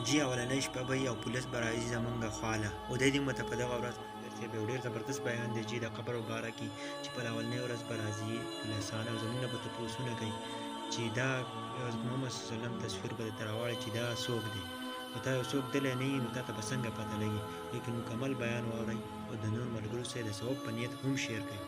جی اولنۍ شپه به وي او پولیس به راځي زمونږ خواله خدای دې موږ ته په دغه ورځ صاحب یو ډېر زبردست بیان دی چې د قبر په باره کې چې په اولنۍ ورځ به راځي پولیسان او زمونږ نه به تپوسونه کوي چې دا حضرت محمد صلی الله علیه وسلم تصویر به درته راواړي چې دا څوک دی او تا یو څوک دلی نه وي نو تا ته به څنګه پته لګي لیکن مکمل بیان واورئ او د نور ملګرو سره د ثواب په نیت هم شیر کړئ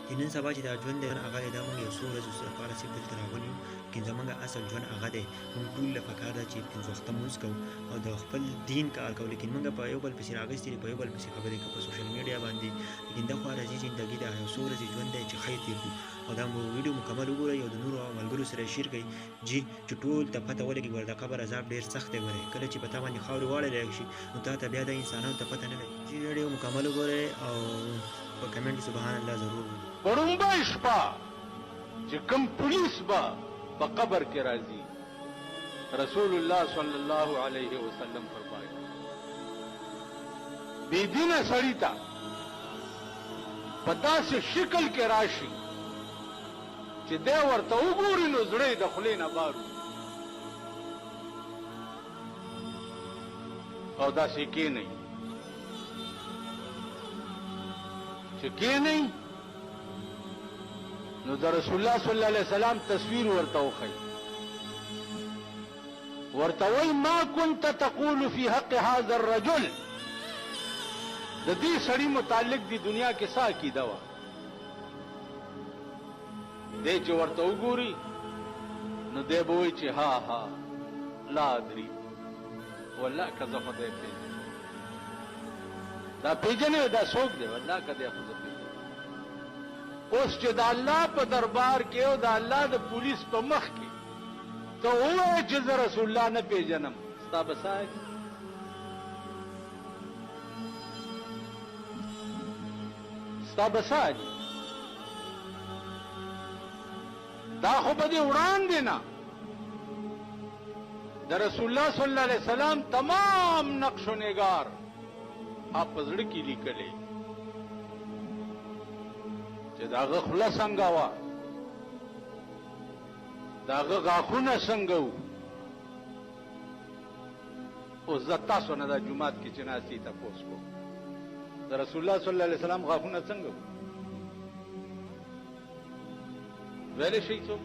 چې نن سبا چې دا ژوند دی هغه دی دا موږ یو څو ورځو لپاره صرف دلته راغلي یو لیکن زموږ اصل ژوند هغه دی موږ ټول له پکار ده چې پنځه وخته لمونځ کوو او د خپل دین کار کوو لیکن موږ په یو بل پسې راغستې دي په یو بل پسې خبرې کوو په سوشل میډیا باندې لیکن دا خو راځي زندګي ده یو څو ورځې ژوند دی چې ښه تېر کړو او دا مو ویډیو مکمل وګورئ او د نورو ملګرو سره شیر کړئ چې ټول ته پته ولګي ګوره د قبر عذاب ډېر سخت دی ګورئ کله چې په تا باندې خاورې واړولی شي نو تا ته بیا د انسانانو ته پته نه لګي چې ویډیو مکمل وګورئ او په کمنټ کې سبحان الله ضرور ووایئ پړومبی شپه چې کوم پولیس به په قبر کې راځي رسول الله صلی الله علیه وسلم فرمایي بېدینه سړي ته په داسې شکل کې راشي چې دی ورته وګوري نو زړه یې د خولې نه بار او داسې کېنئ چې کېنئ نو د رسول الله صلی الله علیه وسلم تصویر ورته وښیي ورته وایي ما كنت تقول في حق هذا الرجل د دې سړي متعلق دی دنیا کې څه عقیده وه دی چې ورته وګوري نو دی به وایي چې ها ها لا ادري والله که زه خو دی پېژنم دا پېژنې دا څوک دی والله که دی خو زه پېژنم اوس چې د الله په دربار کې او د الله د پولیس په مخ کې ته ووایې چې زه رسول الله نه پېژنم ستا به څه حال ستا به څه حال دا خو به دې وړاندې نه د رسول الله صلی الله علیه وسلم تمام نقش و نگار آپ په زړه کې لیکلې چې د هغه خوله څنګه وه د هغه غاښونه څنګه وو اوس زه تاسو نه دا جومات کې چې ناستې تپوس کوم د رسول الله صلی الله علیه وسلم غاښونه څنګه وو ویلی شئ څوک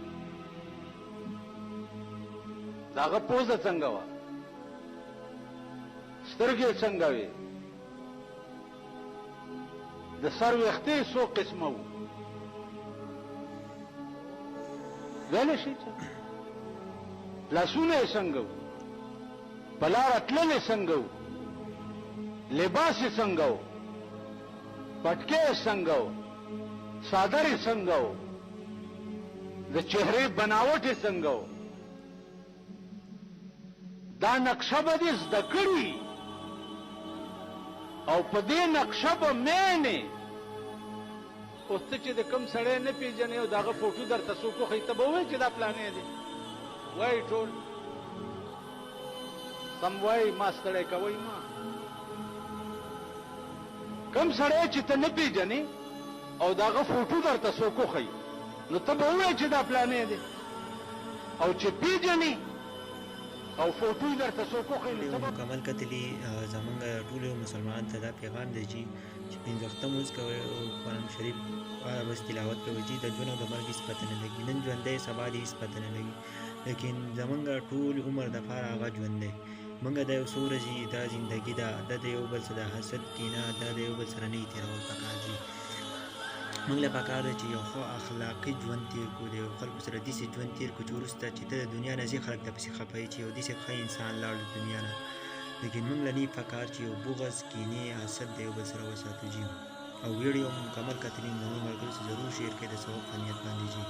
د هغه پوزه څنګه وه سترګې څنګه وې د سر ویښتې څو قسمه وو ویلی شئ څه لاسونه یې څنګه وو په لاره تللې څنګه وو لباس یې څنګه وو پټکې یې څنګه وو څادر یې څنګه وو د چهرې بناوټ یې څنګه وو دا نقشه به دې زده کړي او په دې نقشه به مینې اوس ته چې د کوم سړی نه پېژنې او د هغه فوټو درته څوک وښیي ته به ووایې چې دا پلانې دی وایي ټول سم وایي ما ستړی کوئ ما کوم سړی چې ته نه پېژنې او د هغه فوټو درته څوک وښیي نو ته به ووایې چې دا پلانې دی او چې پېژنې او فوټو درته څوک وښیي نو ته به مکمل کتلي زمونږ ټولو مسلمانانو ته دا پیغام دی چې پنځه وخته لمونځ کوئ او قرآن شریف هره ورځ تلاوت کوئ چې د ژوند او د مرګ هېڅ پته نه لګي نن ژوندی سبا دې هېڅ پته نه لګي لیکن زمونږ ټول عمر دپاره هغه ژوند دی موږ د یو څو ورځې دا زندګي ده دا د یو بل سره حسد کینه دا د یو بل سره نه یې تېرول پکار دي موږ له پکار ده چې یو ښه اخلاقي ژوند تېر کړو د یو خلکو سره داسې ژوند تېر کړو چې وروسته چې ته د دنیا نه ځې خلک درپسې خفه یې چې یو داسې ښه انسان لاړ د دنیا نه لیکن موږ له نه پکار چې یو بغض کینې حسد د یو بل سره وساتو جي او ویډیو مکمل کتلي نو ملګرو سره ضرور شیر کړئ د ثواب په نیت باندې جي